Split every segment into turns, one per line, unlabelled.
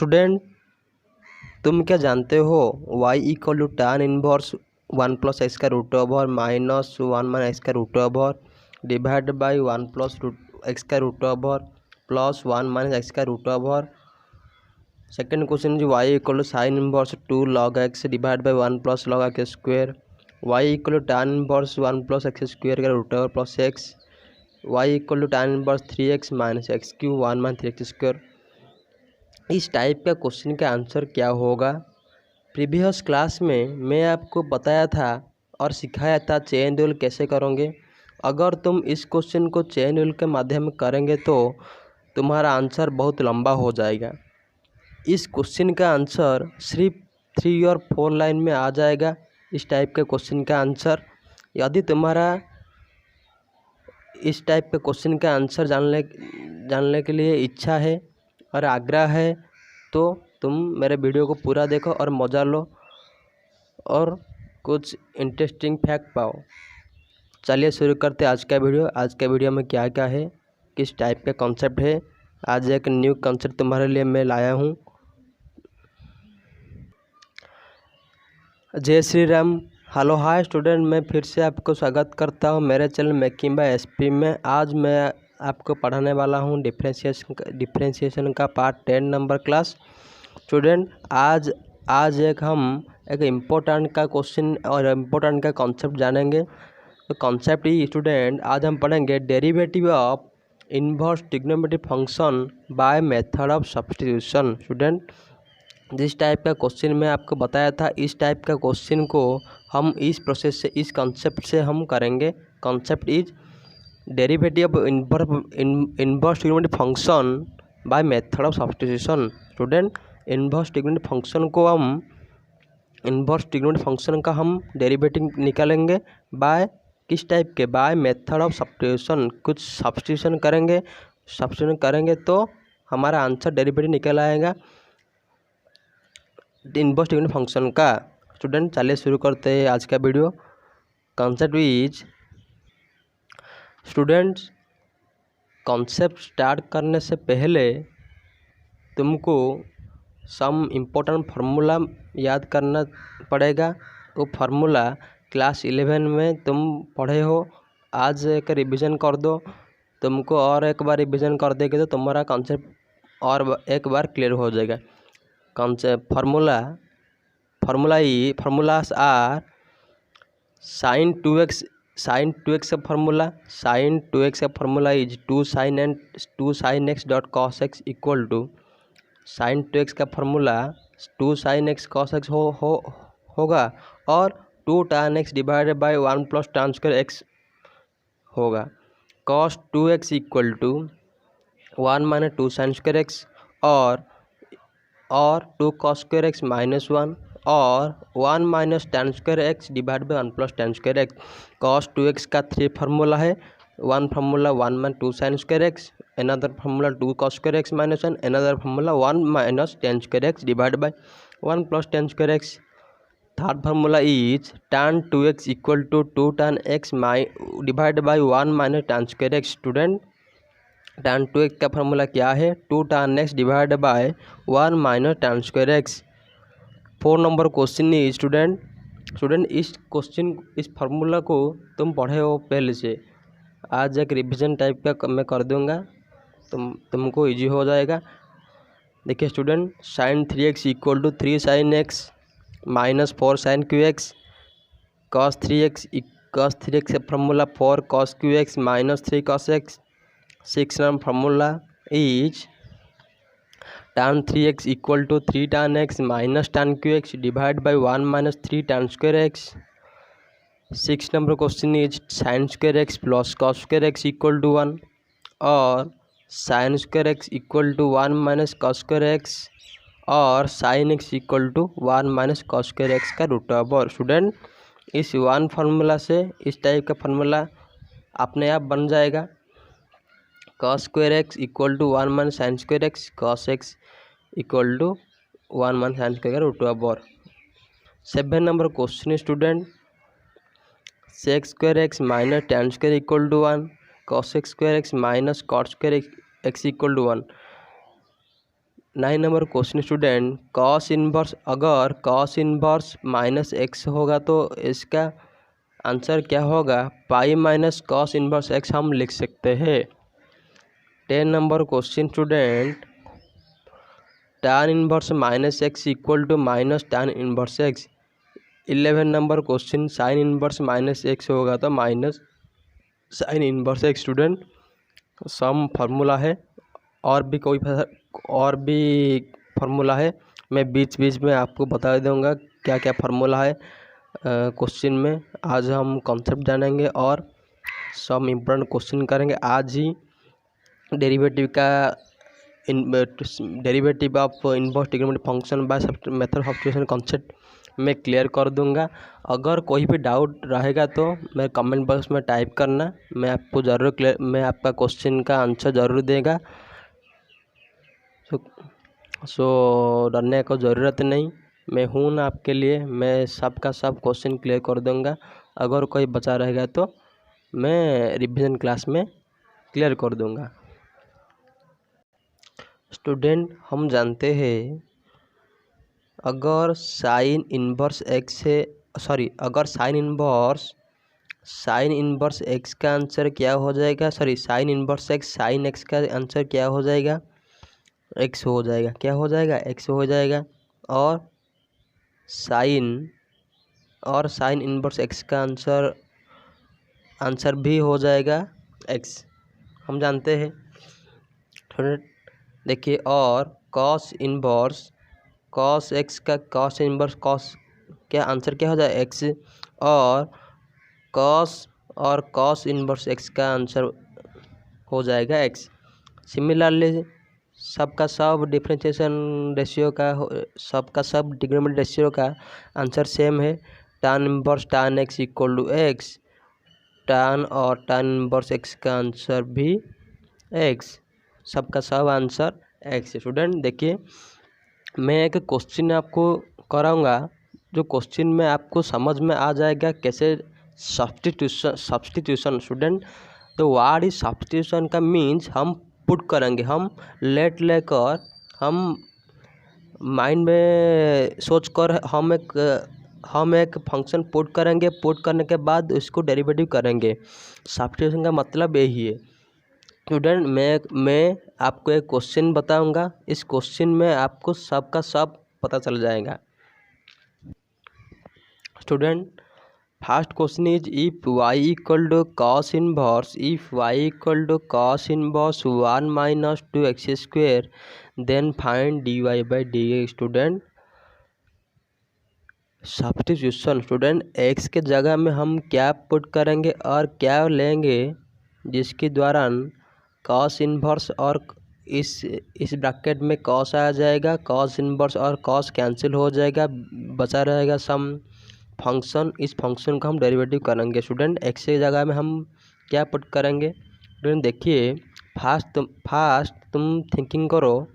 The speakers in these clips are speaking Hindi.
स्टूडेंट, तुम क्या जानते हो y equal to tan inverse 1 plus x का root over minus 1 minus x का root over divide by 1 plus x का root over plus 1 minus x का रूट ओवर। सेकेंड क्वेश्चन जो y equal to sine inverse 2 log x divide by 1 plus log x square. y equal to tan inverse 1 plus x square का root over plus x. y equal to tan inverse 3x minus x cube 1 minus 3x square. इस टाइप का क्वेश्चन का आंसर क्या होगा? प्रीवियस क्लास में मैं आपको बताया था और सिखाया था चेन रूल कैसे करोगे। अगर तुम इस क्वेश्चन को चेन रूल के माध्यम में करेंगे तो तुम्हारा आंसर बहुत लंबा हो जाएगा। इस क्वेश्चन का आंसर सिर्फ 3 और 4 लाइन में आ जाएगा। इस टाइप के क्वेश्चन का आंसर, यदि तुम्हारा इस टाइप के क्वेश्चन का आंसर जानने के लिए इच्छा है और आग्रह है तो तुम मेरे वीडियो को पूरा देखो और मज़ा लो और कुछ इंटरेस्टिंग फैक्ट पाओ। चलिए शुरू करते हैं आज का वीडियो। आज के वीडियो में क्या क्या है, किस टाइप का कॉन्सेप्ट है, आज एक न्यू कॉन्सेप्ट तुम्हारे लिए मैं लाया हूँ। जय Shri Ram. Hello hi student, मैं फिर से आपको स्वागत करता हूँ मेरे चैनल मेकिंग बाय एसपी में। आज मैं आपको पढ़ाने वाला हूँ डिफ्रेंशिएशन का पार्ट 10 नंबर क्लास। स्टूडेंट, आज हम एक इम्पोर्टेंट का क्वेश्चन और इम्पोर्टेंट का कॉन्सेप्ट जानेंगे। तो कॉन्सेप्ट ही स्टूडेंट आज हम पढ़ेंगे derivative of inverse trigonometric function by method of substitution. Student, जिस टाइप का क्वेश्चन मैं आपको बताया था, इस टाइप का क्वेश्चन को हम इस प्रोसेस से, इस कॉन्सेप्ट से हम करेंगे। Concept is derivative of inverse trigonometric function by method of substitution. Student, inverse trigonometric function का हम डेरिवेटिव निकालेंगे बाय किस टाइप के? By method of substitution. कुछ सब्स्टिट्यूशन करेंगे तो हमारा आंसर डेरिवेटिव निकल आएगा इनवर्स ट्रिग्नोमेट्रिक फंक्शन का। स्टूडेंट, चलिए शुरू करते हैं आज का video. Concept is, students, concept start करने से पहले तुमको सम इम्पोर्टेंट फार्मूला याद करना पड़ेगा। वो फार्मूला क्लास 11 में तुम पढ़े हो, आज एक रिवीजन कर दो। तुमको और एक बार रिवीजन कर देंगे तो तुम्हारा कॉन्सेप्ट और एक बार क्लियर हो जाएगा। Concept formulas are sine 2x का formula is 2 sin x dot cos x equal to sine 2x का formula 2 sin x cos x होगा और 2 tan x divided by 1 plus tan square x होगा। cos 2x equal to 1 minus 2 sin square x और 2 cos स्क्वायर x माइनस 1 और 1 minus tan square x divide by 1 plus tan square x। cos 2x का 3 फार्मूला है। One formula 1 minus 2 sin square x, another formula 2 cos square x minus 1, another formula 1 minus tan square x divide by 1 plus tan square x। Third formula is tan 2x equal to 2 tan x divide by 1 minus tan square x। Student, tan 2x का फार्मूला क्या है? 2 tan x divide by 1 minus tan square x। 4 number question is, student इस फार्मूला को तुम पढ़े हो पहले से। आज एक रिवीजन टाइप का मैं कर दूंगा, तुमको इजी हो जाएगा। देखिए student, sin 3x equal to 3 sin x minus 4 sin qx। cos 3x का formula 4 cos qx minus 3 cos x। 6 number formula is tan 3x equal to 3 tan x minus tan qx divide by 1 minus 3 tan square x। 6 number question is sin square x plus cos square x equal to 1 और sin square x equal to 1 minus cos square x और sin x equal to 1 minus cos square x का रूट ओवर। स्टूडेंट, इस वन फार्मूला से इस टाइप का फार्मूला अपने आप बन जाएगा। cos square x equal to 1 minus sin square x, cos x equal to 1 minus sin square का root over. 7 number question student, sec square x minus tan square equal to 1, cos x square x minus cot square x equal to 1। 9 number question student, cos inverse, अगर कॉस इनवर्स माइनस एक्स होगा तो इसका आंसर क्या होगा? Pi minus cos inverse x हम लिख सकते हैं। 10 number question student, tan inverse minus x equal to minus tan inverse x. 11 number question, sine inverse minus x होगा तो minus sine inverse x. Student some formula है, और भी फार्मूला है, मैं बीच बीच में आपको बता दूंगा क्या क्या फार्मूला है क्वेश्चन में। आज हम कॉन्सेप्ट जानेंगे और सम इम्पोर्टेंट क्वेश्चन करेंगे। आज ही derivative of inverse trigonometric function by method substitution concept मैं क्लियर कर दूंगा। अगर कोई भी डाउट रहेगा तो मैं कमेंट बॉक्स में टाइप करना, मैं आपका क्वेश्चन का आंसर ज़रूर देगा। सो डरने को ज़रूरत नहीं, मैं हूँ ना आपके लिए, मैं सबका सब क्वेश्चन क्लियर कर दूंगा। अगर कोई बचा रहेगा तो मैं रिवीजन क्लास में क्लियर कर दूंगा। स्टूडेंट हम जानते हैं अगर साइन इनवर्स एक्स है, अगर साइन इनवर्स एक्स का आंसर क्या हो जाएगा? Sign inverse x sign x का आंसर क्या हो जाएगा? एक्स हो जाएगा। क्या हो जाएगा? एक्स हो जाएगा। और साइन इनवर्स एक्स का आंसर भी हो जाएगा एक्स, हम जानते हैं। देखिए, और कॉस एक्स का कॉस इनवर्स कॉस क्या आंसर क्या हो जाएगा? एक्स। और कॉस इनवर्स एक्स का आंसर हो जाएगा एक्स। सिमिलरली सबका सब डिफरेंशिएशन रेशियो का सबका सब ट्रिग्नोमेट्रिक रेशियो का आंसर सेम है। tan inverse tan x equal to x, tan inverse x का आंसर भी एक्स, सबका सब आंसर एक्स। स्टूडेंट देखिए, मैं एक क्वेश्चन आपको कराऊंगा, जो क्वेश्चन में आपको समझ में आ जाएगा कैसे सब्स्टिट्यूशन। स्टूडेंट तो व्हाट इज सब्स्टिट्यूशन का मीन्स हम पुट करेंगे, हम लेकर हम माइंड में सोच कर हम एक फंक्शन पुट करेंगे, पुट करने के बाद उसको डेरिवेटिव करेंगे। सब्स्टिट्यूशन का मतलब यही है। स्टूडेंट मैं आपको एक क्वेश्चन बताऊंगा, इस क्वेश्चन में आपको सबका सब पता चल जाएगा। Student first question is, if y equal to cos inverse 1 minus 2x square then find dy by dx। Student substitution, student x के जगह में हम क्या पुट करेंगे और क्या लेंगे जिसके द्वारा कॉस इनवर्स और इस ब्रैकेट में कॉस आ जाएगा, कॉस इनवर्स और कॉस कैंसिल हो जाएगा, बचा रहेगा सम फंक्शन। इस फंक्शन का हम डेरिवेटिव करेंगे। स्टूडेंट एक्स की जगह में हम क्या पुट करेंगे? स्टूडेंट देखिए, फास्ट तुम थिंकिंग करो,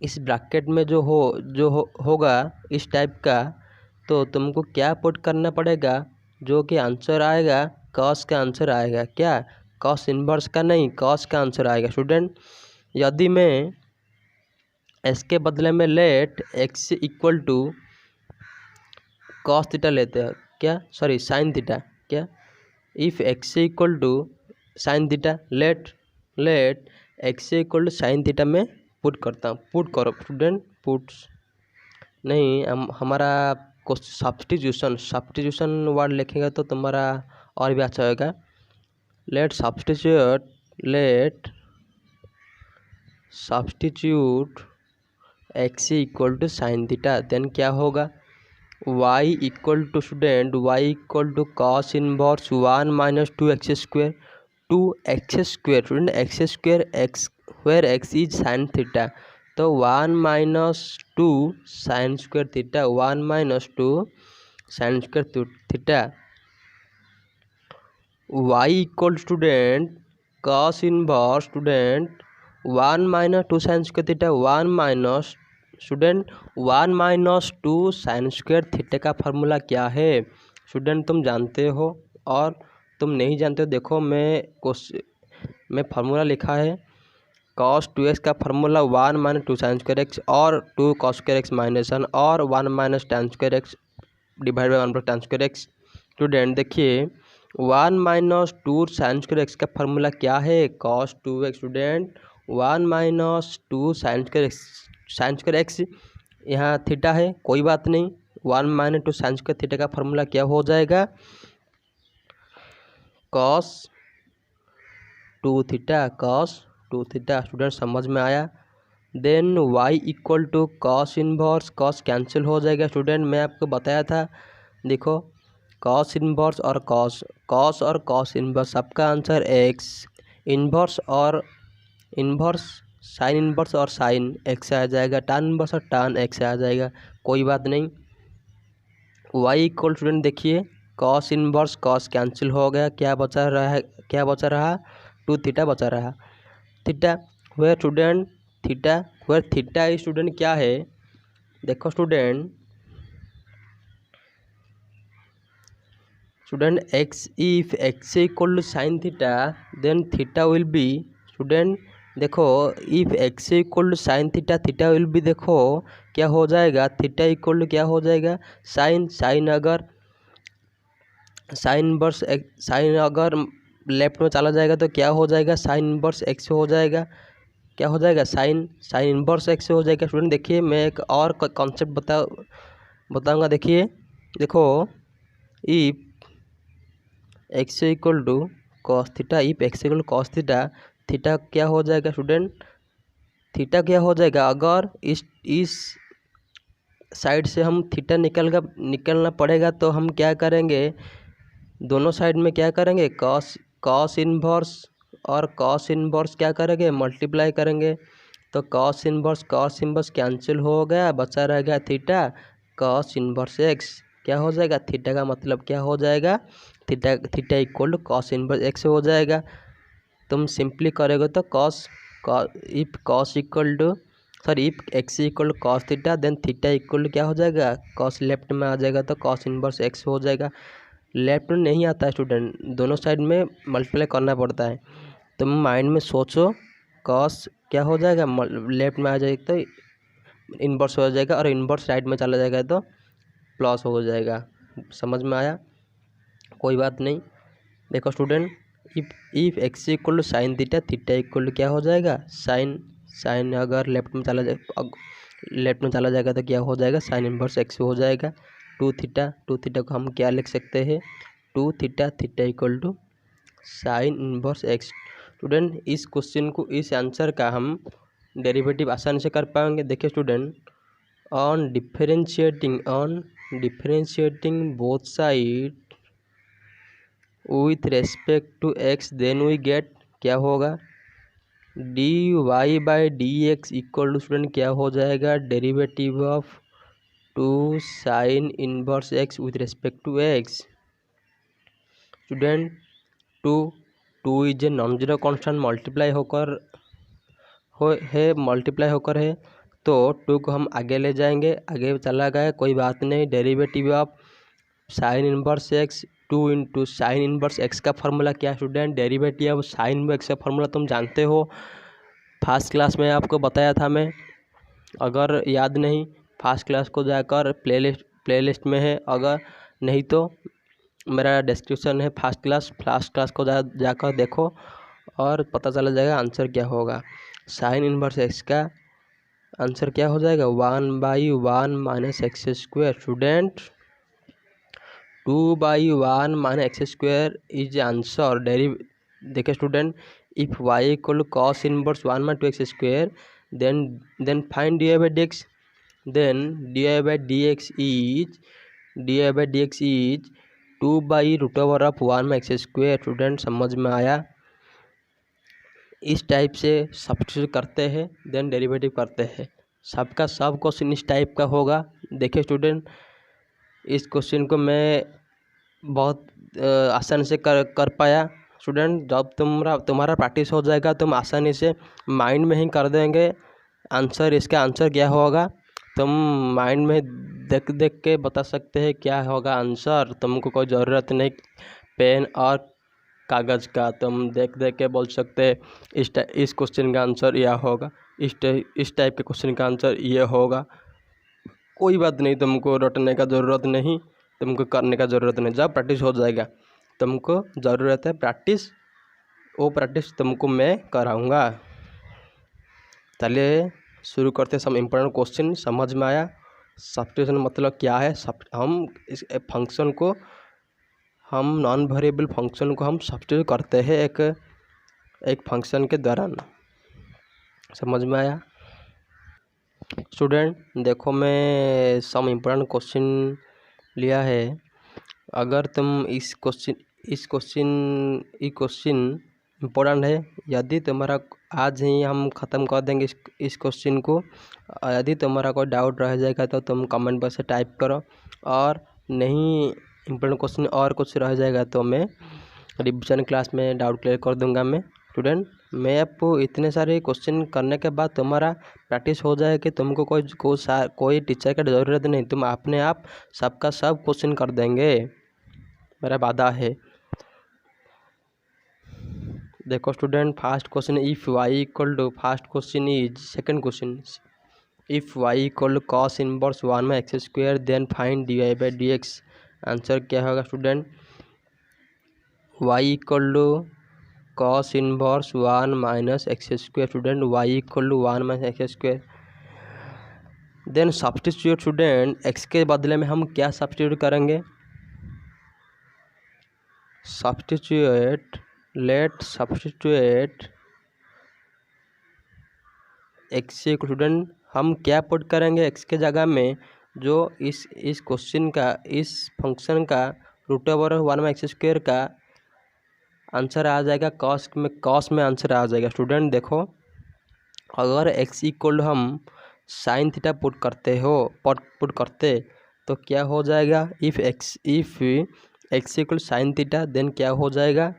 इस ब्रैकेट में जो होगा इस टाइप का, तो तुमको क्या पुट करना पड़ेगा? जो कि आंसर आएगा कॉस का आंसर आएगा। क्या? कॉस इनवर्स का नहीं, कॉस का आंसर आएगा। स्टूडेंट यदि मैं इसके बदले में let x equal to cos theta लेते हैं, क्या साइन थीटा, क्या if x equal to sine theta, let x equal to sine theta में पुट करता हूँ। पुट करो स्टूडेंट, पुट्स नहीं, हमारा सब्स्टिट्यूशन वर्ड लिखेगा तो तुम्हारा और भी अच्छा होगा। Let substitute x equal to sine theta, then क्या होगा? y equal to student y equal to cos inverse 1 minus 2x square, 2x square. Student x square x where x is sine theta, तो 1 minus 2 sine square theta, 1 minus 2 sine square theta. y equal student cos inverse student 1 minus 2 sine square theta, 1 minus 2 sine square theta का फार्मूला क्या है? स्टूडेंट तुम जानते हो और तुम नहीं जानते हो, देखो मैं फार्मूला लिखा है। cos 2x का formula 1 minus 2 sine square x और 2 cos स्क्वायर एक्स माइनस 1 और 1 minus tan square x divide by 1 plus tan square x. Student देखिए 1 माइनस 2 साइन स्क्वायर एक्स का फार्मूला क्या है, cos 2x। Student 1 minus 2 sine square x यहाँ थीटा है, कोई बात नहीं। 1 माइनस 2 साइन स्क्वायर थीटा का फार्मूला क्या हो जाएगा, cos 2 theta, cos 2 theta. Student समझ में आया। Then y equal to cos inverse, cos cancel हो जाएगा। स्टूडेंट मैं आपको बताया था, देखो कॉस इनवर्स और कॉस और कॉस इनवर्स, सबका आंसर x। इनवर्स और इनवर्स, साइन इनवर्स और साइन x आ जाएगा, टान इनवर्स और टान x आ जाएगा, कोई बात नहीं। y इक्वल स्टूडेंट देखिए कॉस इनवर्स कॉस कैंसिल हो गया, क्या बचा रहा 2 थीटा बचा रहा। Theta where student, theta where theta student क्या है, देखो student x if x equal to sine theta then theta will be, student देखो if x equal to sine theta, theta will be देखो क्या हो जाएगा, थीटा इक्वल टू क्या हो जाएगा साइन अगर साइन इनवर्स साइन अगर लेफ्ट में चला जाएगा तो क्या हो जाएगा, साइन इनवर्स एक्स हो जाएगा, क्या हो जाएगा साइन इनवर्स एक्स हो जाएगा। स्टूडेंट देखिए मैं एक और कॉन्सेप्ट बताऊंगा। देखिए देखो if x equal to cos theta, if x equal to cos theta, theta क्या हो जाएगा स्टूडेंट, थीटा क्या हो जाएगा, अगर इस साइड से हम थीटा निकलना पड़ेगा तो हम क्या करेंगे, दोनों साइड में क्या करेंगे, कॉस इनवर्स और कॉस इनवर्स क्या करेंगे, मल्टीप्लाई करेंगे। तो कॉस इनवर्स कैंसिल हो गया, बचा रह गया थीटा, कॉस इनवर्स एक्स क्या हो जाएगा, थीटा का मतलब क्या हो जाएगा, theta equal to cos inverse x हो जाएगा। तुम सिंपली करोगे तो if x equal to cos theta then theta equal to क्या हो जाएगा, कॉस लेफ्ट में आ जाएगा तो कॉस इनवर्स एक्स हो जाएगा। लेफ्ट में नहीं आता है स्टूडेंट, दोनों साइड में मल्टीप्लाई करना पड़ता है। तुम माइंड में सोचो कॉस क्या हो जाएगा, लेफ्ट में आ जाएगा तो इनवर्स हो जाएगा और इनवर्स राइट में चला जाएगा तो प्लस हो जाएगा। समझ में आया, कोई बात नहीं। देखो student if x equal to sine theta, theta equal to क्या हो जाएगा साइन अगर लेफ्ट में चला जाएगा तो क्या हो जाएगा, साइन इनवर्स एक्स हो जाएगा। 2 थीटा को हम क्या लिख सकते हैं, 2 theta equal to sine inverse x. Student इस क्वेश्चन को, इस आंसर का हम डेरिवेटिव आसानी से कर पाएंगे। देखिए student on differentiating both side with respect to x then we get क्या होगा, dy by d x equal to student क्या हो जाएगा, derivative of 2 sine inverse x with respect to x. Student 2 is a non zero constant multiply होकर है तो 2 को हम आगे ले जाएंगे, आगे चला गया कोई बात नहीं। Derivative of sine inverse x 2 into sine inverse x का फार्मूला क्या है student, derivative of sign x का फार्मूला तुम जानते हो, फर्स्ट क्लास में आपको बताया था मैं। अगर याद नहीं फर्स्ट क्लास को जाकर प्लेलिस्ट में है, अगर नहीं तो मेरा डिस्क्रिप्शन है फर्स्ट क्लास को जाकर देखो और पता चला जाएगा आंसर क्या होगा। साइन इनवर्स एक्स का आंसर क्या हो जाएगा, 1/1 minus x square. Student 2/1 minus x square is answer. देखिए student if y equal cos inverse 1 minus 2 x square then find dy by d x, then dy by dx is 2/√1 में एक्स स्क्वायर। स्टूडेंट समझ में आया, इस टाइप से सब्स्टिट्यूट करते हैं देन डेरिवेटिव करते हैं। सबका सब क्वेश्चन इस टाइप का होगा। देखिए स्टूडेंट इस क्वेश्चन को मैं बहुत आसानी से कर पाया। स्टूडेंट जब तुम्हारा प्रैक्टिस हो जाएगा तुम आसानी से माइंड में ही कर देंगे आंसर। इसका आंसर क्या होगा तुम माइंड में देख के बता सकते हैं क्या होगा आंसर। तुमको कोई ज़रूरत नहीं पेन और कागज़ का, तो हम देख देख के बोल सकते हैं इस क्वेश्चन का आंसर यह होगा, इस टाइप के क्वेश्चन का आंसर ये होगा। कोई बात नहीं, तुमको रटने का ज़रूरत नहीं, तुमको करने का ज़रूरत नहीं, जब प्रैक्टिस हो जाएगा। तुमको ज़रूरत है प्रैक्टिस, वो प्रैक्टिस तुमको मैं कराऊंगा। चलिए शुरू करते हैं। सम इम्पोर्टेंट क्वेश्चन समझ में आया? सब्स्टिट्यूशन मतलब क्या है? हम इस फंक्शन को, हम नॉन वेरिएबल फंक्शन को हम सब्स्टिट्यूट करते हैं एक फंक्शन के दौरान। समझ में आया स्टूडेंट? देखो मैं सम इम्पोर्टेंट क्वेश्चन लिया है। अगर तुम इस क्वेश्चन इम्पोर्टेंट है। यदि तुम्हारा आज ही हम ख़त्म कर देंगे इस क्वेश्चन को। यदि तुम्हारा कोई डाउट रह जाएगा तो तुम कमेंट बॉक्स से टाइप करो, और नहीं इम्पोर्टेंट क्वेश्चन और कुछ रह जाएगा तो मैं रिविजन क्लास में डाउट क्लियर कर दूंगा। मैं स्टूडेंट, मैं आपको इतने सारे क्वेश्चन करने के बाद तुम्हारा प्रैक्टिस हो जाए कि तुमको कोई टीचर की ज़रूरत नहीं, तुम अपने आप सबका सब क्वेश्चन कर देंगे, मेरा वादा है। देखो student, first question if y equal to, first question is second question, if y equal to cos inverse 1/x², then find dy/dx। Answer क्या होगा student? Y equal to cos inverse 1 - x²। Student, y equal to 1 - x²। Then substitute student, x के बदले में हम क्या सब्स्टिट्यूट करेंगे? Substitute, let substitute x student, हम क्या पुट करेंगे x के जगह में? जो इस क्वेश्चन का, इस फंक्शन का √1/x² का आंसर आ जाएगा कॉस में आंसर आ जाएगा। स्टूडेंट देखो, अगर x इक्वल हम साइन थीटा पुट करते तो क्या हो जाएगा? If x equal sine theta, then क्या हो जाएगा?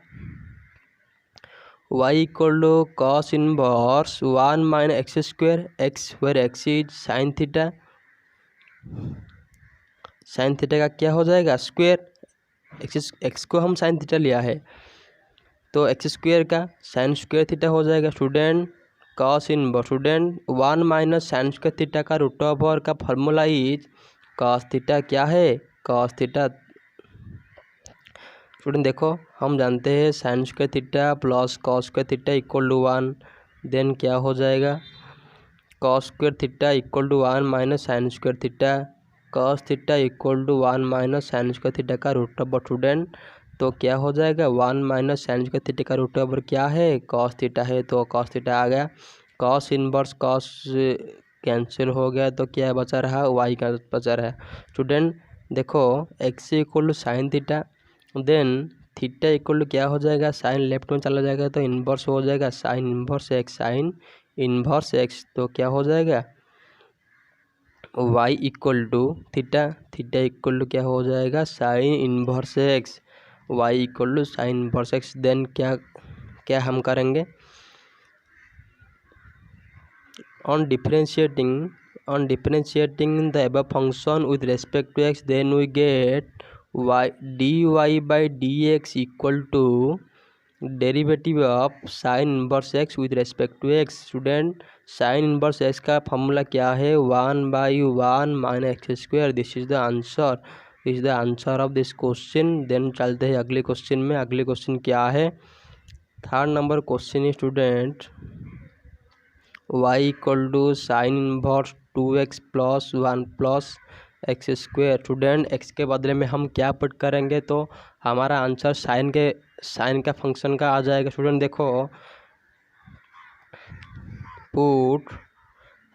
y equal to cos inverse 1 - x², x where x is sine theta. Sine theta का क्या हो जाएगा? स्क्वेयर। x को हम साइन थीटा लिया है तो x² का साइन स्क्वेयर थीटा हो जाएगा। Student, cos inverse, student 1 - sine square theta का √ओवर का फॉर्मूला इज कॉस थीटा। क्या है? Cos theta. स्टूडेंट देखो, हम जानते हैं sine square theta plus cos square theta equal to 1, then क्या हो जाएगा? Cos square theta equal to 1 - sine square theta, cos theta equal to 1 - sine square theta का √ओवर। स्टूडेंट तो क्या हो जाएगा? 1 - साइन स्क्वायर थीटा का √ओवर क्या है? कॉस थीटा है, तो कॉस थीटा आ गया। कॉस इनवर्स कॉस कैंसिल हो गया, तो क्या बचा रहा? वाई का बचा रहा। स्टूडेंट देखो, x equal to sine theta, then theta equal to क्या हो जाएगा? साइन लेफ्ट में चला जाएगा तो इन्वर्स हो जाएगा, sine inverse x, sine inverse x, तो क्या हो जाएगा? y equal to theta, theta equal to क्या हो जाएगा? Sine inverse x, y equal to sine inverse x। Then क्या हम करेंगे? on differentiating the above function with respect to x, then we get dy/dx equal to derivative of sine inverse x with respect to x। Student, sine inverse x का फॉर्मूला क्या है? 1/1 - x²। This is the answer of this question. Then चलते हैं अगले क्वेश्चन में। अगले क्वेश्चन क्या है? Third number question student, y equal to sine inverse 2x plus 1 plus x²। Student, x के बदले में हम क्या पुट करेंगे तो हमारा आंसर साइन का फंक्शन का आ जाएगा। स्टूडेंट देखो, put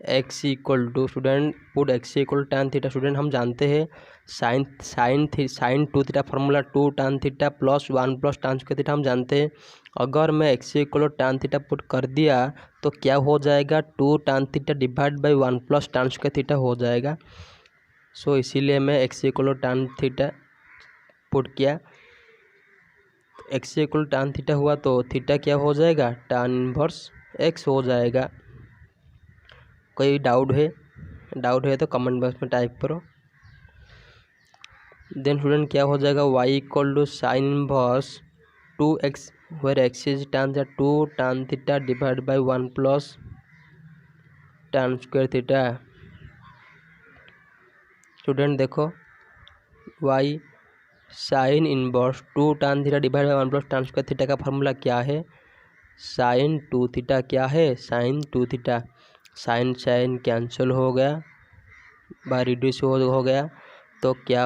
x equal to, student put x equal tan theta. Student हम जानते हैं sine 2 theta formula 2 tan theta plus 1 plus tan square theta हम जानते हैं। अगर मैं x equal tan theta put कर दिया तो क्या हो जाएगा? 2 tan theta divide by 1 plus tan square theta हो जाएगा। सो इसीलिए मैं x equal tan theta put किया। x इक्वल tan थीटा हुआ तो थीटा क्या हो जाएगा? tan इनवर्स x हो जाएगा। कोई डाउट है तो कमेंट बॉक्स में टाइप करो। देन स्टूडेंट क्या हो जाएगा? y equal to sine inverse 2x where x is tan theta 2 tan theta divided by 1 plus tan square theta। Student देखो y sine inverse 2 tan theta divide by 1 plus tan square theta का फार्मूला क्या है? साइन 2 थीटा क्या है? Sine 2 theta. Sine sine cancel हो गया, बाय रिड्यूस हो गया, तो क्या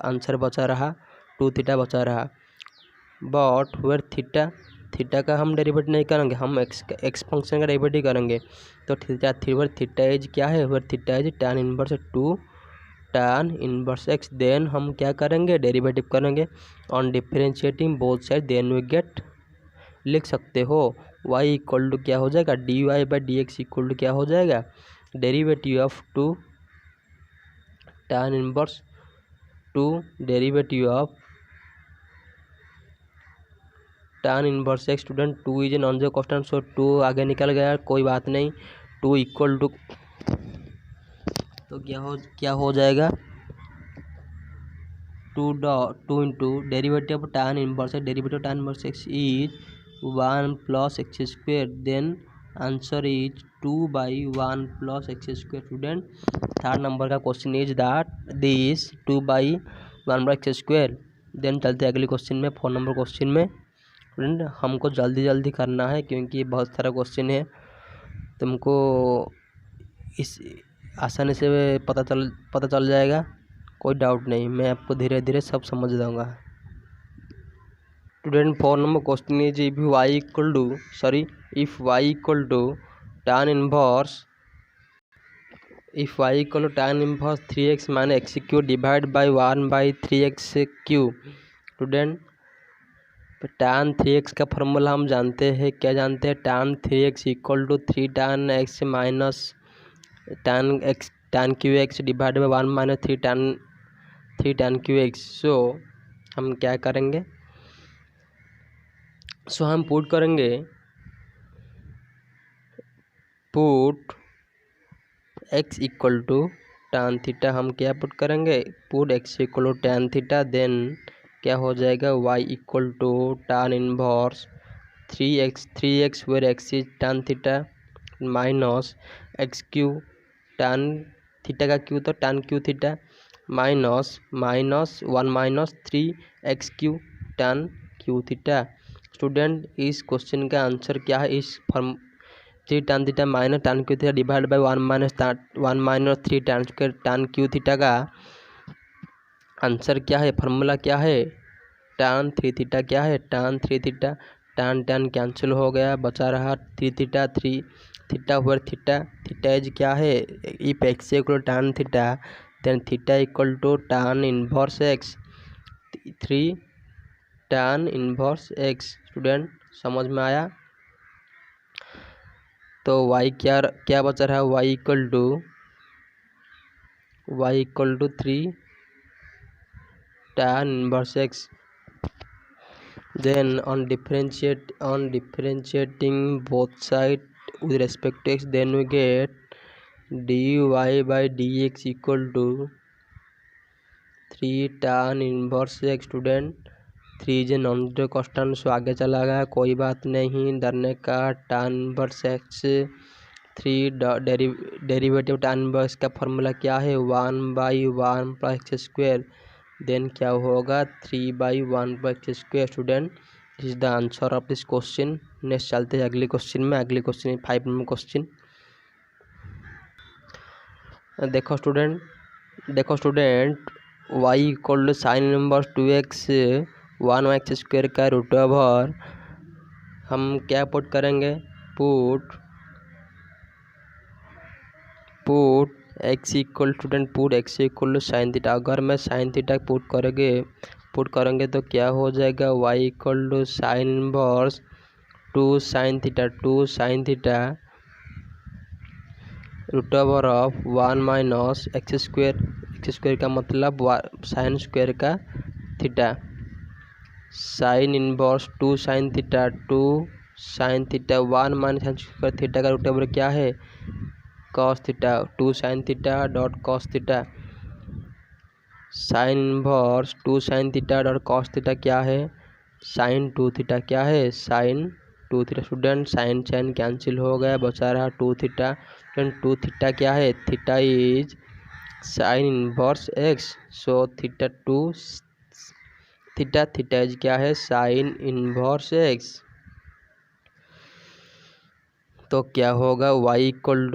आंसर बचा रहा? 2 थीटा बचा रहा। बट वेयर थीटा, थीटा का हम डेरिवेटिव नहीं करेंगे, हम एक्स फंक्शन का डेरिवेटिव करेंगे। तो थीटा इज क्या है? Where theta is tan inverse 2 tan inverse x। Then हम क्या करेंगे? डेरिवेटिव करेंगे on differentiating both side. Then we get, लिख सकते हो y इक्वल टू क्या हो जाएगा? dy by d x equal to क्या हो जाएगा? Derivative of 2 tan inverse 2 derivative of tan inverse x। Student 2 is a non zero constant, so 2 आगे निकल गया, कोई बात नहीं। 2 इक्वल टू, तो क्या हो जाएगा? 2 into derivative of tan inverse x, derivative of tan inverse x is 1 plus x square. Then answer is 2 by 1 plus x square. Student third number का question is that this 2 by 1 plus x square. Then चलते अगले क्वेश्चन में, 4 नंबर क्वेश्चन में। स्टूडेंट हमको जल्दी बहुत सारा क्वेश्चन है, तुमको इस आसानी से पता चल जाएगा, कोई डाउट नहीं, मैं आपको धीरे धीरे सब समझ दूँगा। Student 4 number question is if y equal to tan inverse 3x minus x cube divide by 1 by 3x cube. Student tan 3x का फॉर्मूला हम जानते हैं, क्या जानते हैं? tan 3x equal to 3 tan x minus tan cube x divide by 1 minus 3 tan cube x. So हम क्या करेंगे? हम पुट करेंगे, put x equal to tan theta. हम क्या पुट करेंगे? Put x equal to tan theta. Then क्या हो जाएगा? y equal to tan inverse 3x where x is tan theta minus x cube, tan theta का क्यू तो tan cube theta, minus 1 minus 3x Q tan cube theta. Student इस क्वेश्चन का आंसर क्या है? इस form 3 tan theta minus tan cube theta divide by 1 minus 3 tan square tan cube theta का आंसर क्या है? फार्मूला क्या है? tan 3 थीटा क्या है? tan 3 थीटा, tan कैंसिल हो गया, बचा रहा 3 theta. 3 theta where theta is क्या है? If x equal tan theta then theta equal to tan inverse x, 3 tan inverse x. Student समझ में आया? तो y क्या बचा रहा है? y equal to 3 tan inverse x. Then on differentiating both side with respect to x, then we get dy by dx equal to 3 tan inverse x। Student 3 is non zero constant, so आगे चला गया, कोई बात नहीं डरने का। tan inverse x 3 derivative tan inverse का फॉर्मूला क्या है? 1 by 1 plus x square. Then क्या होगा? 3 by 1 plus x square. Student this is the answer of this question. Next चलते हैं अगले क्वेश्चन में। 5 नंबर क्वेश्चन देखो student y equal to sine inverse 2x 1 x square का रूट ओवर, हम क्या पुट करेंगे? Put x equal to sine theta. अगर मैं साइन थीटा पुट करेंगे तो क्या हो जाएगा? y equal to sine inverse 2 sine theta root over of 1 minus x square का मतलब साइन स्क्वेयर का theta. Sine inverse 2 sine theta 1 minus sine square theta का रूट ओवर क्या है? Cos theta. 2 sine theta dot cos theta. Sine inverse 2 sine theta dot cos theta क्या है? साइन 2 थीटा क्या है, sine 2 theta. Student sine sine cancel हो गया, बचा रहा 2 थीटा। स्टूडेंट 2 थीटा क्या है, theta is sine inverse x, so theta 2 theta, theta is क्या है, साइन इनवर्स एक्स। तो क्या होगा, y equal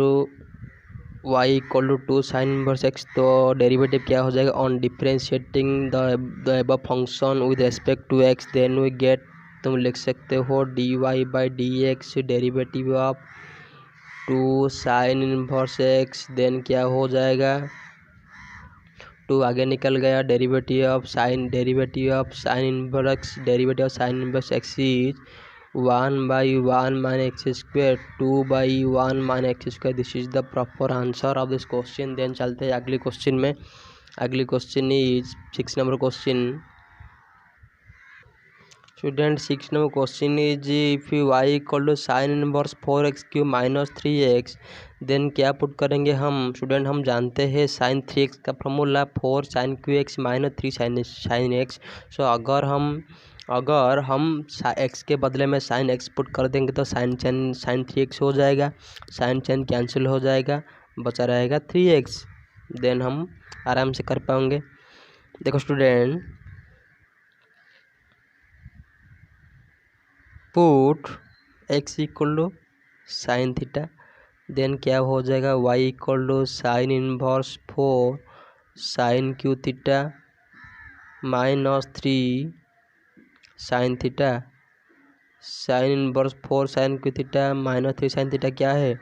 to 2 sine inverse x. तो डेरिवेटिव क्या हो जाएगा, on differentiating the above function with respect to x then we get, तुम लिख सकते हो dy by d x derivative of 2 sine inverse x. Then क्या हो जाएगा, 2 आगे निकल गया, derivative of sine inverse x, derivative of sine inverse x is 1/1 minus x square, 2/1 minus x square. This is the proper answer of this question. Then चलते हैं अगली क्वेश्चन में। अगली question is 6 number question. Student 6 number question is if y equal to sine inverse 4x cube minus 3x, then क्या पुट करेंगे हम। स्टूडेंट हम जानते हैं साइन 3x का formula 4 sine cube x minus 3 sine x. So अगर हम x के बदले में साइन x पुट कर देंगे तो साइन 3x हो जाएगा, साइन कैंसिल हो जाएगा, बचा रहेगा 3x। देन हम आराम से कर पाएंगे। देखो student, put x equal to sine theta, then क्या हो जाएगा, y equal to sine inverse 4 sine cube theta minus 3 sine theta, sine inverse 4 sine cube theta minus 3 sine theta क्या है,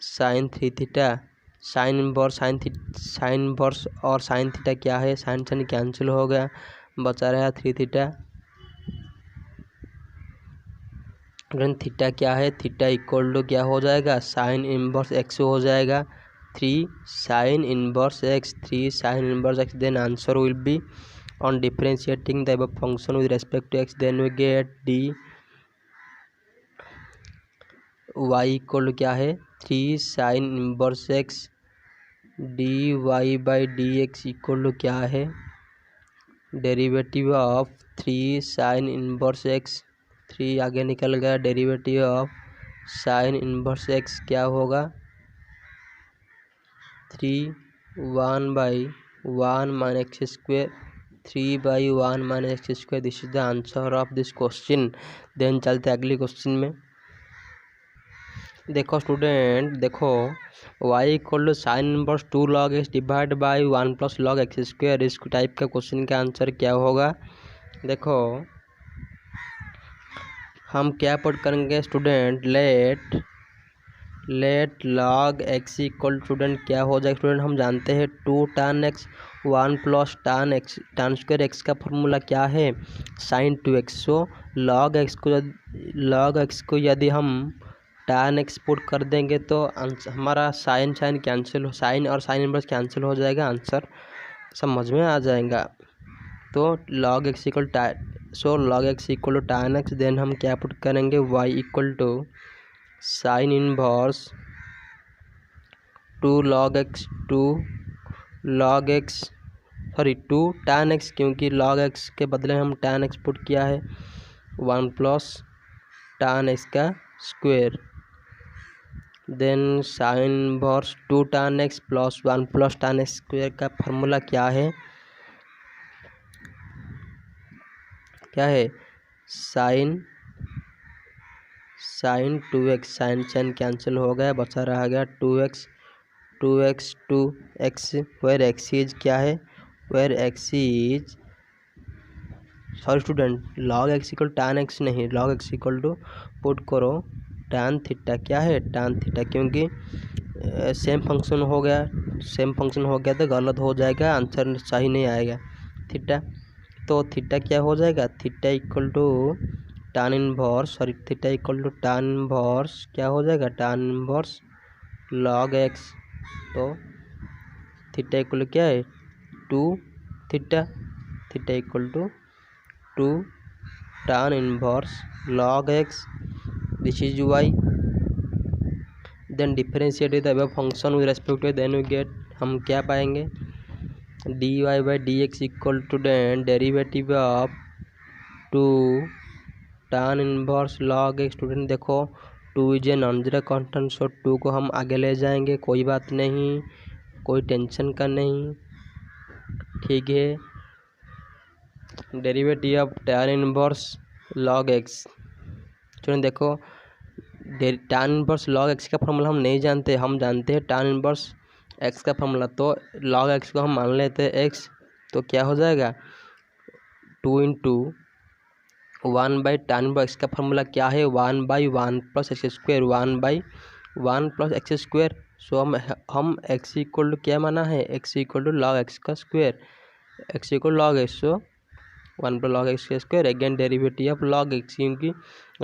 साइन 3 थीटा। साइन इनवर्स और साइन थीटा क्या है, साइन कैंसिल हो गया, बचा रहा 3 थीटा। थीटा क्या है, थीटा इक्वल टू क्या हो जाएगा, साइन इनवर्स एक्स हो जाएगा, 3 sine inverse x, 3 sine inverse x. Then answer will be on differentiating the above function with respect to x, then we get d y equal to क्या है, 3 sine inverse x d y by d x equal to क्या है, derivative of 3 sine inverse x, 3 आगे निकल गया, derivative of sine inverse x क्या होगा, 3/1 minus x square, 3/1 minus x square. This is the answer of this question. Then चलते अगली क्वेश्चन में। देखो स्टूडेंट, देखो y equal to sine inverse 2 log x divide by 1 plus log x square, इस टाइप का क्वेश्चन का आंसर क्या होगा। देखो हम क्या पुट करेंगे student, let log x equal student क्या हो जाएगा। स्टूडेंट हम जानते हैं 2 tan x 1 plus tan square x का फॉर्मूला क्या है, साइन 2x। सो log x को यदि हम tan x पुट कर देंगे तो हमारा साइन कैंसिल, साइन और साइन इनवर्स कैंसिल हो जाएगा, आंसर समझ में आ जाएगा। तो log x equal log x equal to tan x, then हम क्या पुट करेंगे, y equal to sine inverse 2 tan x, क्योंकि log x के बदले हम tan x पुट किया है, 1 प्लस tan x का square, then sine inverse 2 tan x plus 1 plus tan x square का फॉर्मूला क्या है, साइन 2x, साइन कैंसिल हो गया, बचा रहा गया 2x, 2x where x is क्या है, where x is sorry student log x equal tan x नहीं, log x equal to put करो tan थीटा क्या है, tan थीटा, क्योंकि सेम फंक्शन हो गया तो गलत हो जाएगा, आंसर सही नहीं आएगा थीटा। तो थीटा क्या हो जाएगा, theta equal to tan inverse theta equal to tan inverse क्या हो जाएगा, tan इनवर्स log x। तो थीटा इक्वल क्या है, 2 theta, theta equal to 2 tan inverse log x, this is y। Then differentiate the above function with respect to, then we get, हम क्या पाएंगे, dy by d x equal to derivative of two tan inverse log x। Student देखो 2 is a non zero constant, so 2 को हम आगे ले जाएंगे, कोई बात नहीं, कोई टेंशन का नहीं, ठीक है। Derivative of tan inverse log x। Student देखो tan इनवर्स log x का फॉर्मूला हम नहीं जानते, हम जानते हैं tan इनवर्स x का फॉर्मूला। तो log x को हम मान लेते हैं x, तो क्या हो जाएगा 2 इंटू 1/tan इनवर्स का फॉर्मूला क्या है 1/1 plus x square, 1/1 plus x square. So हम x इक्वल क्या माना है, x equal to log x का square, x equal log x, so 1 plus log x square. Again derivative of log x, क्योंकि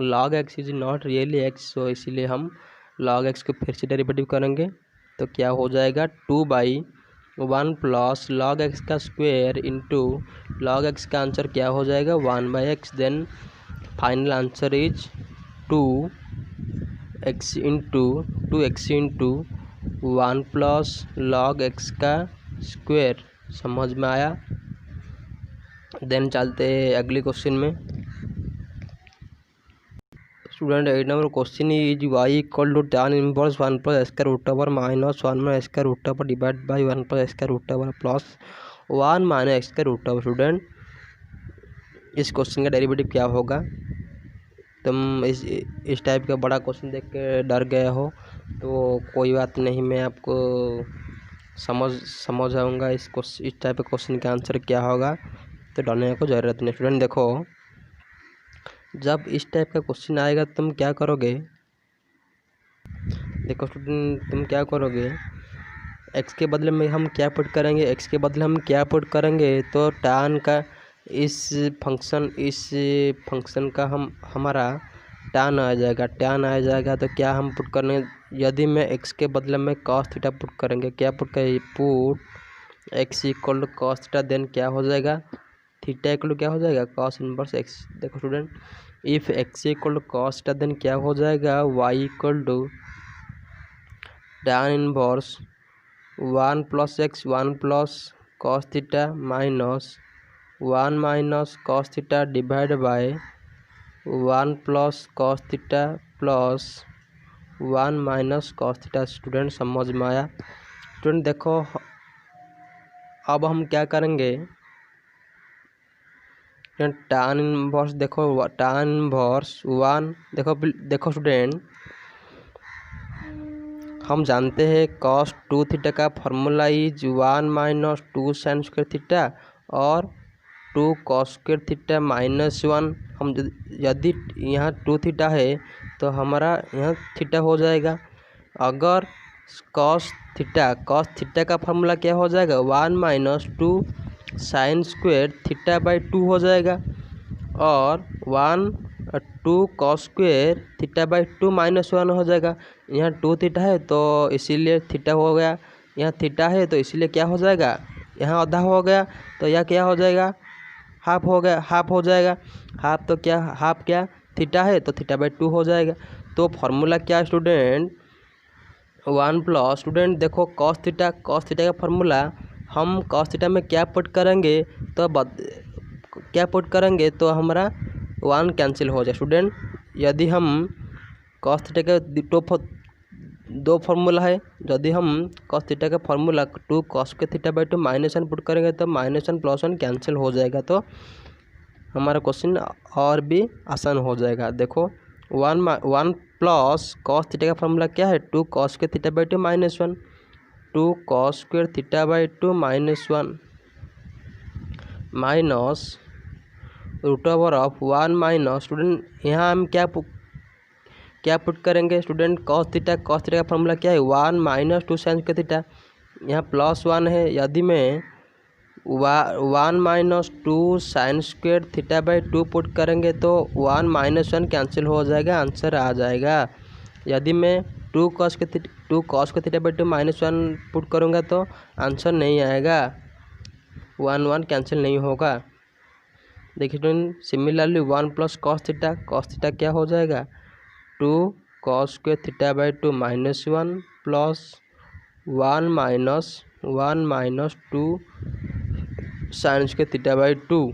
log x is not really x, so इसीलिए हम log x को फिर से डेरिवेटिव करेंगे, तो क्या हो जाएगा 2/1 प्लस log x का स्क्वायर इंटू log x का आंसर क्या हो जाएगा 1/x। Then final answer is 2x into 1 plus log x का स्क्वायर। समझ में आया। देन चलते अगले क्वेश्चन में। Student 8 number question is y equal to tan inverse 1 plus square root over minus 1 minus square root over divide by 1 plus square root over plus 1 minus square root over. Student इस क्वेश्चन का डेरिवेटिव क्या होगा। तुम इस टाइप का बड़ा क्वेश्चन देख के डर गए हो, तो कोई बात नहीं, मैं आपको समझ आऊँगा इस टाइप के क्वेश्चन का आंसर क्या होगा, तो डरने को ज़रूरत नहीं। स्टूडेंट देखो जब इस टाइप का क्वेश्चन आएगा तुम क्या करोगे, देखो स्टूडेंट तुम क्या करोगे, x के बदले में हम क्या पुट करेंगे, x के बदले हम क्या पुट करेंगे, तो tan का इस फंक्शन का हमारा tan आ जाएगा, तो क्या हम पुट करेंगे, यदि मैं x के बदले में cos थीटा पुट करेंगे, क्या पुट करेंगे, put x equal to cos theta, then क्या हो जाएगा थीटा इक्वल क्या हो जाएगा cos इनवर्स x। देखो student if x equal to cos theta then क्या हो जाएगा y equal to tan inverse 1 plus x 1 plus cos theta minus 1 minus cos theta divide by 1 plus cos theta plus 1 minus cos theta. Student समझ में आया। स्टूडेंट देखो अब हम क्या करेंगे, tan इनवर्स देखो tan इनवर्स 1, देखो स्टूडेंट हम जानते हैं cos 2 थीटा का formula is 1 minus 2 sine square theta और 2 cos स्क्वायर थीटा माइनस 1। हम यदि यहाँ 2 थीटा है तो हमारा यहाँ थीटा हो जाएगा। अगर cos थीटा का फॉर्मूला क्या हो जाएगा 1 minus 2 sine square theta by 2 हो जाएगा, और 2 cos square theta by 2 minus 1 हो जाएगा। यहाँ 2 थीटा है तो इसीलिए थीटा हो गया, यहाँ थीटा है तो इसीलिए क्या हो जाएगा, यहाँ आधा हो गया, तो यह क्या हो जाएगा हाफ हो जाएगा। हाफ तो क्या थीटा है तो थीटा बाई 2 हो जाएगा। तो फॉर्मूला क्या स्टूडेंट 1 प्लस, स्टूडेंट देखो cos थीटा का फॉर्मूला हम cos थीटा में क्या पुट करेंगे, तो हमारा 1 कैंसिल हो जाए। स्टूडेंट यदि हम cos थीटा का दो फार्मूला है, यदि हम cos थीटा का फार्मूला 2 cos के थीटा बाई 2 माइनस 1 पुट करेंगे तो माइनस 1 प्लस 1 कैंसिल हो जाएगा, तो हमारा क्वेश्चन और भी आसान हो जाएगा। देखो 1 प्लस cos थीटा का फार्मूला क्या है 2 cos के theta by 2 minus 1, 2 cos square theta by 2 minus 1 minus root over of 1 minus, student यहाँ हम क्या पुट करेंगे स्टूडेंट cos थीटा का फॉर्मूला क्या है 1 माइनस 2 साइन स्क्वायर थीटा, यहाँ प्लस 1 है, यदि मैं 1 minus 2 sine square theta by 2 put करेंगे तो 1 माइनस 1 कैंसिल हो जाएगा, आंसर आ जाएगा। यदि मैं 2 cos के थीटा बाई 2 माइनस 1 पुट करूँगा तो आंसर नहीं आएगा, 1 कैंसिल नहीं होगा। देखिए student similarly 1 plus cos theta क्या हो जाएगा 2 cos square theta by 2 minus 1 plus 1 minus 2 sine square theta by 2।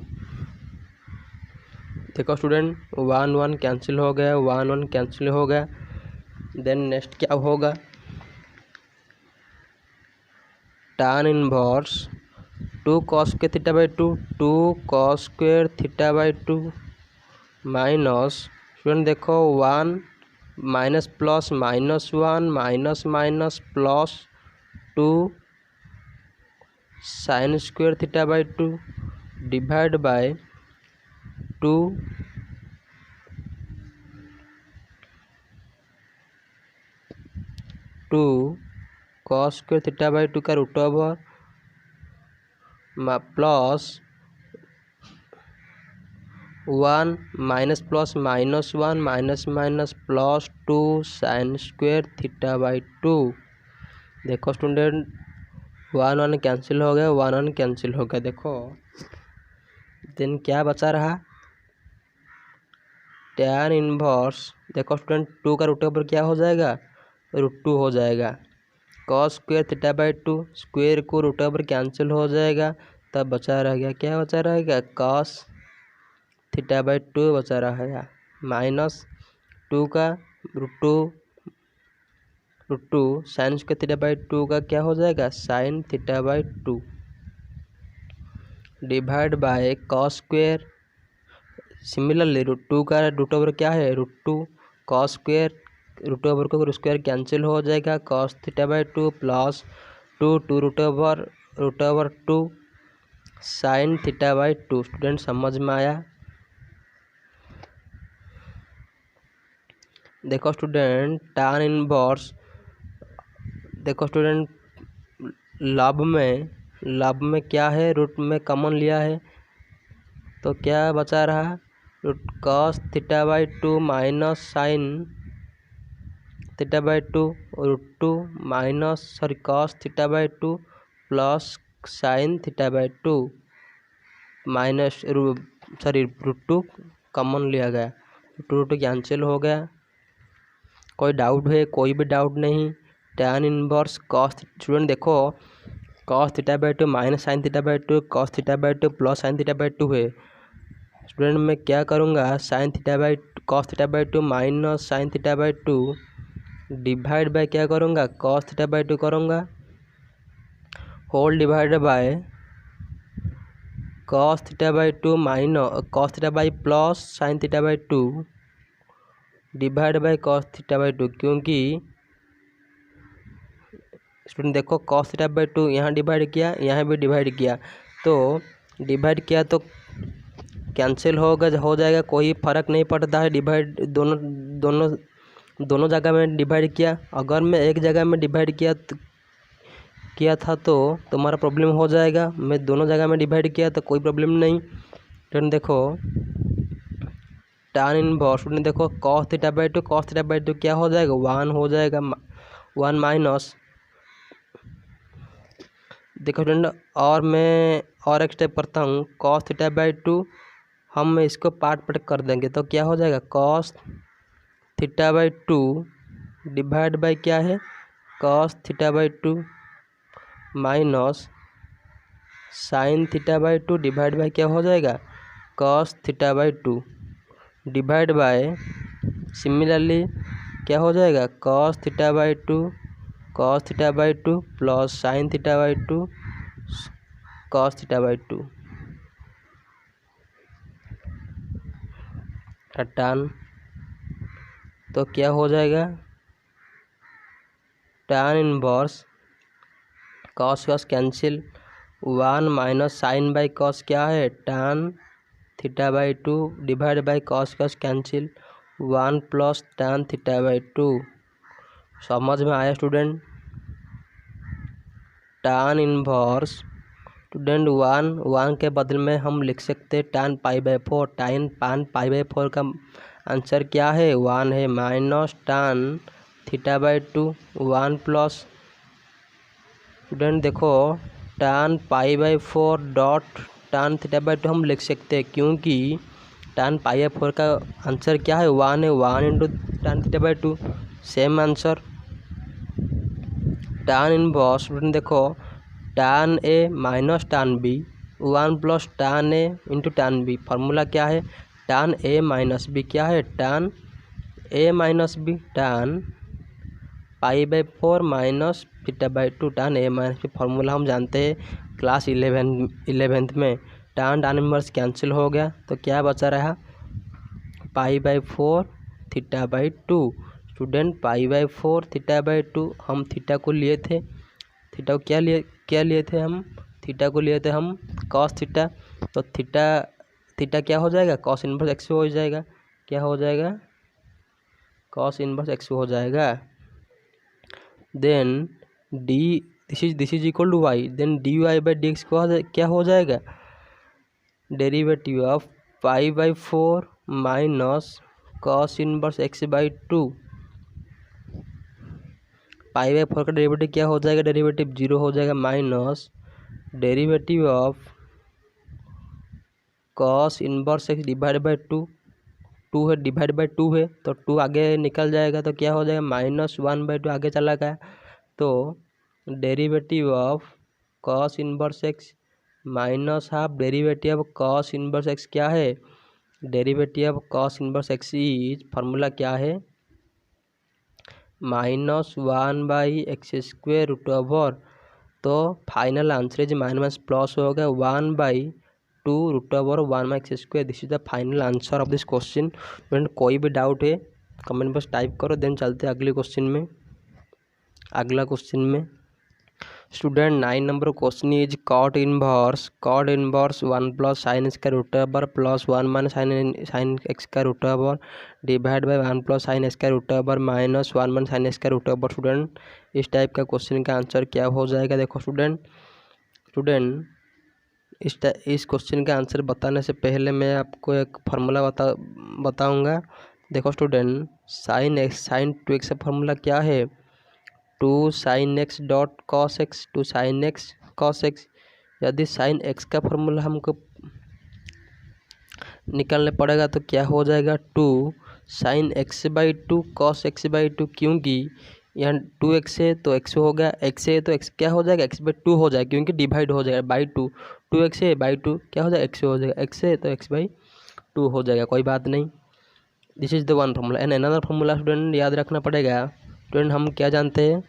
देखो स्टूडेंट, 1 1 कैंसिल हो गया, 1 1 कैंसिल हो गया। देन नेक्स्ट क्या होगा, tan inverse 2 cos square theta by 2 cos square theta by 2 minus, student देखो 1 minus plus minus 1 minus minus plus 2 sine square theta by 2 divide by 2 cos square theta by 2 का root over plus 1 minus plus minus 1 minus minus plus 2 sine square theta by 2। देखो स्टूडेंट, 1 1 कैंसिल हो गया, 1 1 कैंसिल हो गया। देखो देन क्या बचा रहा, tan इनवर्स, देखो स्टूडेंट 2 का रूट ओवर क्या हो जाएगा, √2 हो जाएगा। cos square theta by 2 square को रूट ओवर कैंसिल हो जाएगा, तब बचा रह गया, क्या बचा रहेगा, cos थीटा बाई 2 बचा रहेगा माइनस 2 का √2 साइन स्क्वायर थीटा बाई 2 का क्या हो जाएगा, sine theta by 2 divide by cos square. Similarly √2 का रूट ओवर क्या है, √2 cos स्क्वायर, रूट ओवर को स्क्वायर कैंसिल हो जाएगा, cos theta by 2 plus 2 root over 2 sine theta by 2। Student समझ में आया। देखो स्टूडेंट, tan इनवर्स, देखो स्टूडेंट लब में क्या है, रूट में कॉमन लिया है, तो क्या बचा रहा, cos theta by 2 minus sine theta by 2 √2 minus cos theta by 2 plus sine theta by 2 minus √2 common लिया गया, √2 कैंसिल हो गया। कोई डाउट है, कोई भी डाउट नहीं। tan इनवर्स cos, स्टूडेंट देखो cos theta by 2 minus sine theta by 2 cos theta by 2 plus sine theta by 2 है। स्टूडेंट मैं क्या करूँगा, sine theta by cos theta by 2 minus sine theta by 2 divide by क्या करूँगा, cos थीटा बाई 2 करूँगा, whole divide by cos theta by 2 minus cos theta by plus sine theta by 2 divide by cos theta by 2, क्योंकि स्टूडेंट देखो cos थीटा बाई 2 यहाँ डिवाइड किया, यहाँ भी डिवाइड किया, तो डिवाइड किया तो कैंसिल हो जाएगा, कोई फ़र्क नहीं पड़ता है। डिवाइड दोनों जगह में डिवाइड किया, अगर मैं एक जगह में डिवाइड किया था तो तुम्हारा प्रॉब्लम हो जाएगा। मैं दोनों जगह में डिवाइड किया तो कोई प्रॉब्लम नहीं। स्टूडेंट देखो tan इनवर्स, स्टूडेंट देखो cos थीटा बाई 2 क्या हो जाएगा, 1 हो जाएगा, 1 माइनस। देखो स्टूडेंट, और मैं और एक स्टेप करता हूँ, cos थीटा बाई 2 हम इसको पार्ट कर देंगे, तो क्या हो जाएगा, cos theta by 2 divide by क्या है, cos theta by 2 minus sine theta by 2 divide by क्या हो जाएगा, cos theta by 2 divide by, similarly क्या हो जाएगा, cos theta by 2 plus sine theta by 2 cos theta by 2 tan, तो क्या हो जाएगा, tan inverse cos cancel, 1 minus sine by cos क्या है, tan theta by 2 divide by cos cancel, 1 plus tan theta by 2। समझ में आया स्टूडेंट। tan इनवर्स, स्टूडेंट 1 के बदले में हम लिख सकते हैं tan pi by 4। tan pi by 4 का आंसर क्या है, 1 है, minus tan theta by 2 1 plus, student देखो tan pi by 4 dot tan theta by 2 हम लिख सकते हैं, क्योंकि tan पाई बाई 4 का आंसर क्या है, 1 है, 1 into tan theta by 2, same answer. tan inverse, student देखो tan a minus tan b, 1 plus tan a into tan b, formula क्या है, tan a माइनस बी क्या है, tan a minus b, tan π/4 minus θ/2, tan a minus b. Formula हम जानते हैं क्लास 11th में, tan इनवर्स कैंसिल हो गया तो क्या बचा रहा, π/4 θ/2। स्टूडेंट π/4 θ/2 हम थीटा को लिए थे, थीटा को क्या लिए थे हम, थीटा को लिए थे हम कॉस थीटा, तो थीटा क्या हो जाएगा, कॉस इनवर्स एक्स हो जाएगा, क्या हो जाएगा, कॉस इनवर्स एक्स हो जाएगा। Then d this is equal to y, then d y by d x क्या हो जाएगा, derivative of π/4 minus cos inverse x/2। π/4 का डेरिवेटिव क्या हो जाएगा, डेरिवेटिव 0 हो जाएगा, minus derivative of cos inverse x divide by 2 है, डिवाइड बाई 2 है तो 2 आगे निकल जाएगा तो क्या हो जाएगा, -1/2 आगे चला गया, तो derivative of cos inverse x minus half derivative of cos inverse x क्या है, derivative of cos inverse x is formula क्या है, -1/x² रूट ओवर, तो final answer is minus plus हो गया 1/2 root over 1/x²। This is the final answer of this question. Friend कोई भी डाउट है कमेंट बॉक्स टाइप करो, देन चलते हैं अगले क्वेश्चन में। अगला क्वेश्चन में student 9 number question is cot inverse 1 plus sine x का root over plus 1 minus sine x का root over divide by 1 plus sine x का root over minus 1 minus sine x का रूट ओवर। स्टूडेंट इस टाइप का क्वेश्चन का आंसर क्या हो जाएगा, देखो स्टूडेंट इस क्वेश्चन का आंसर बताने से पहले मैं आपको एक फार्मूला बताऊंगा। देखो स्टूडेंट साइन 2x का फार्मूला क्या है, 2 sin x dot cos x, 2 sin x cos x. यदि साइन एक्स का फार्मूला हमको निकालने पड़ेगा तो क्या हो जाएगा, 2 sin x/2 cos x/2, क्योंकि यहाँ 2x है तो x हो गया, x है तो x क्या हो जाएगा, x/2 हो जाएगा, क्योंकि डिवाइड हो जाएगा बाई 2, 2x है बाई 2 क्या हो जाएगा, x हो जाएगा, x है तो x/2 हो जाएगा, कोई बात नहीं। This is the one formula and another formula student याद रखना पड़ेगा। स्टूडेंट हम क्या जानते हैं,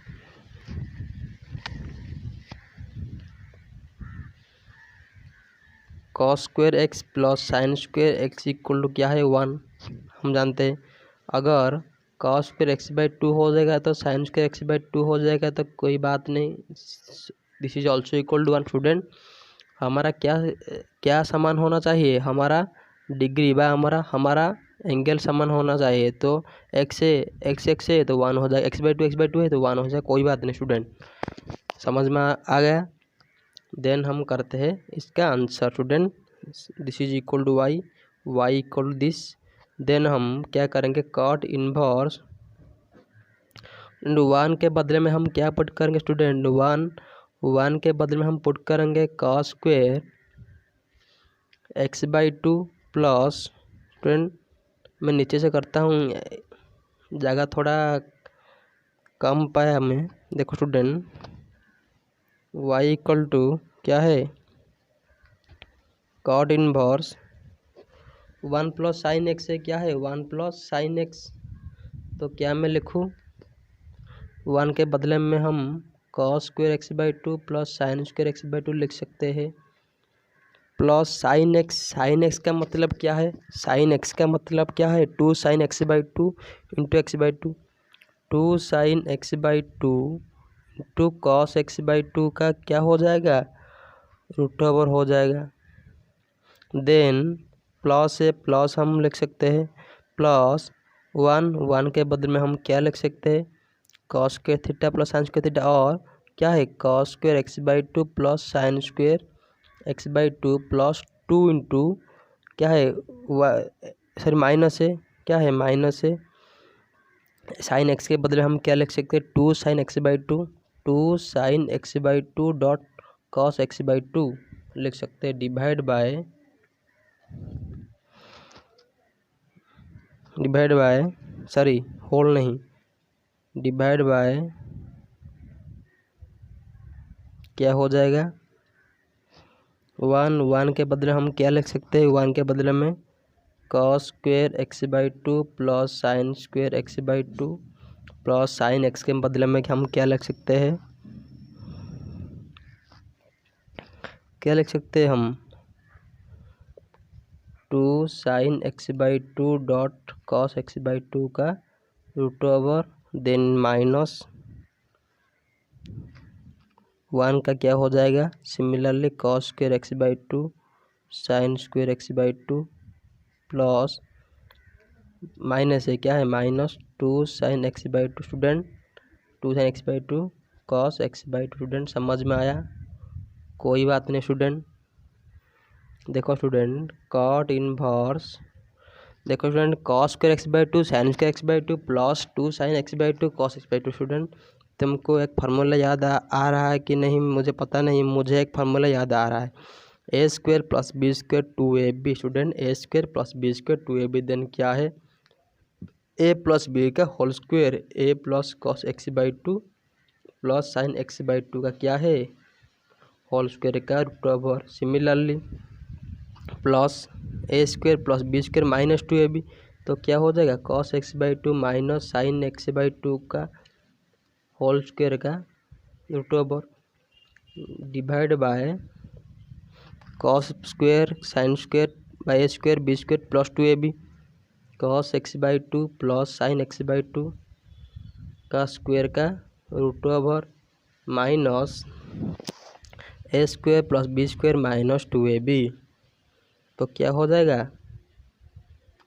cos square x plus sine square x equal to क्या है 1, हम जानते हैं। अगर कॉस स्क्वायर x/2 हो जाएगा तो साइन स्क्वायर x/2 हो जाएगा, तो कोई बात नहीं, this is also equal to 1। Student हमारा क्या समान होना चाहिए, हमारा डिग्री व हमारा एंगल समान होना चाहिए, तो x है तो 1 हो जाएगा, x/2 है तो 1 हो जाएगा, कोई बात नहीं। स्टूडेंट समझ में आ गया, देन हम करते हैं इसका answer. Student this is equal to y equal to this, then हम क्या करेंगे, कॉट इनवर्स 1 के बदले में हम क्या पुट करेंगे स्टूडेंट, 1 के बदले में हम पुट करेंगे cos square x/2 plus, student मैं नीचे से करता हूँ, जगह थोड़ा कम पाया हमें। देखो स्टूडेंट y इक्वल टू क्या है, cot inverse 1 plus sine x है, क्या है 1 प्लस साइन एक्स, तो क्या मैं लिखूँ, 1 के बदले में हम cos square x/2 plus sine square x/2 लिख सकते हैं, प्लस साइन एक्स का मतलब क्या है, साइन एक्स का मतलब क्या है, 2 sin x/2 into x/2, 2 sin x/2 into cos x/2 का क्या हो जाएगा, रूट ओवर हो जाएगा। देन प्लस है, प्लस हम लिख सकते हैं प्लस 1 के बदले में हम क्या लिख सकते हैं, cos square theta plus sine square theta, और क्या है cos square x/2 plus sine square x/2 plus 2 into क्या है सॉरी माइनस है, क्या है माइनस है, साइन एक्स के बदले हम क्या लिख सकते हैं, 2 sin x/2 dot cos x/2 लिख सकते हैं, डिवाइड बाय सॉरी होल नहीं, डिवाइड बाय क्या हो जाएगा, 1 के बदले हम क्या लिख सकते हैं, 1 के बदले में cos square x by two plus sign square x by two plus sine x के बदले में हम क्या लिख सकते हैं, क्या लिख सकते हैं हम, two sine x by two dot cos x by two का रूट ओवर देन माइनस 1 का क्या हो जाएगा, similarly cos square x by two sine square x by two plus minus है क्या है, minus two sine x by two student, two sine x by two cos x by two student. समझ में आया, कोई बात नहीं स्टूडेंट। देखो स्टूडेंट कॉट इनवर्स, देखो student cos square x by two sign square x by two plus two sine x by two cos x by two. Student तुमको एक फार्मूला याद आ रहा है कि नहीं मुझे पता नहीं, मुझे एक फार्मूला याद आ रहा है, a square plus B square two A b. Student a square plus B square two A b, then क्या है, ए प्लस बी का whole square, a plus cos x by two plus sine x by two का क्या है, होल स्क्वायर का root over, similarly plus a square plus B square minus two A B, तो क्या हो जाएगा, cos x by two minus sine x by two का होल स्क्वायर का root over divide by cos square sine square by A square B square plus two A B, cos x by two plus sine x by two का स्क्वायर का root over minus A square plus B square minus two A B, तो क्या हो जाएगा,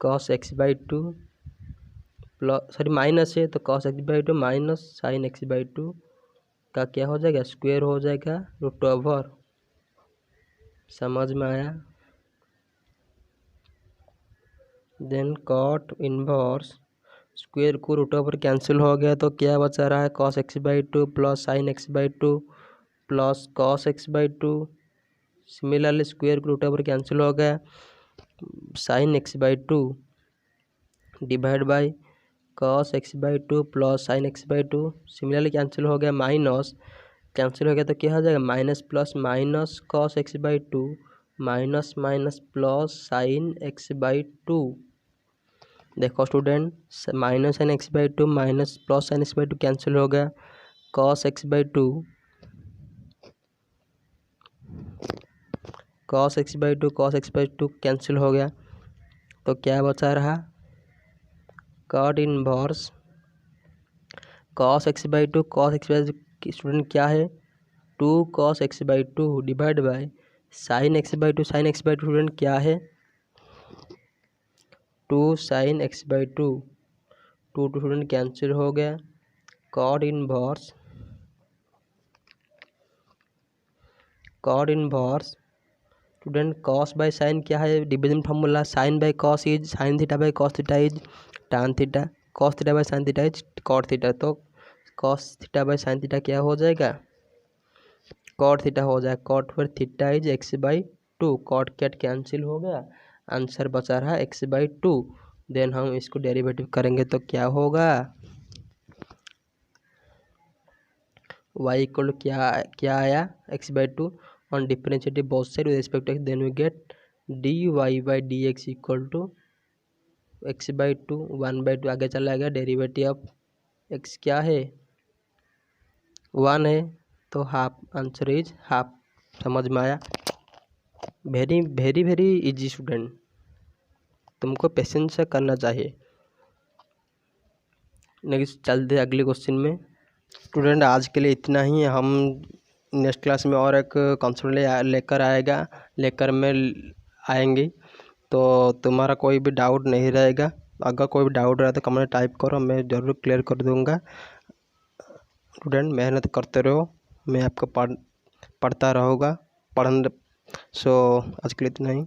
cos x by two plus sorry minus है तो cos x by two minus sine x by two का क्या हो जाएगा, स्क्वायर हो जाएगा रूट ओवर। समझ में आया। देन कॉट इनवर्स स्क्वायर को रूट ओवर कैंसिल हो गया तो क्या बचा रहा है, cos x by two plus sine x by two plus cos x by to, similarly square को रूट ओवर कैंसिल हो गया, sign x by two divide by cos x by two plus sine x by to, similarly cancel हो गया, माइनस कैंसिल हो गया तो क्या हो जाएगा, minus plus minus cos x by two minus minus plus sine x by two. देखो student minus sine x by two minus plus sine x by two cancel हो गया, cos x by two cos x by two cancel हो गया तो क्या बचा रहा, cot inverse cos x by two student क्या है, two cos x by two divide by sine x by two student क्या है, two sine x by two, two student cancel हो गया, cot inverse student cos by sine क्या है, division formula, sine by cos is sine theta by cos theta is tan theta, cos theta by sine theta is cot theta, तो cos theta by sine theta क्या हो जाएगा, कॉट थीटा हो जाएगा, कॉट पर theta is x by two, cot cat cancel हो गया, आंसर बचा रहा एक्स बाई टू। देन हम इसको डेरिवेटिव करेंगे तो क्या होगा, वाई इक्वल क्या आया, x by two on differentiate both side with respect to x, then we get d y by d x equal to x by two, one by two आगे चला गया, डेरिवेटिव ऑफ एक्स क्या है 1 है तो हाफ, आंसर इज हाफ। समझ में आया, very very very easy student, तुमको पेशेंस से करना चाहिए। नेक्स्ट चलते अगले क्वेश्चन में। स्टूडेंट आज के लिए इतना ही, हम नेक्स्ट क्लास में और एक कॉन्सेप्ट लेकर मैं आएंगे, तो तुम्हारा कोई भी डाउट नहीं रहेगा, अगर कोई भी डाउट रहा तो कमेंट टाइप करो, मैं ज़रूर क्लियर कर दूंगा। स्टूडेंट मेहनत करते रहो, मैं आपको पढ़ता रहूँगा। सो आज के लिए इतना ही।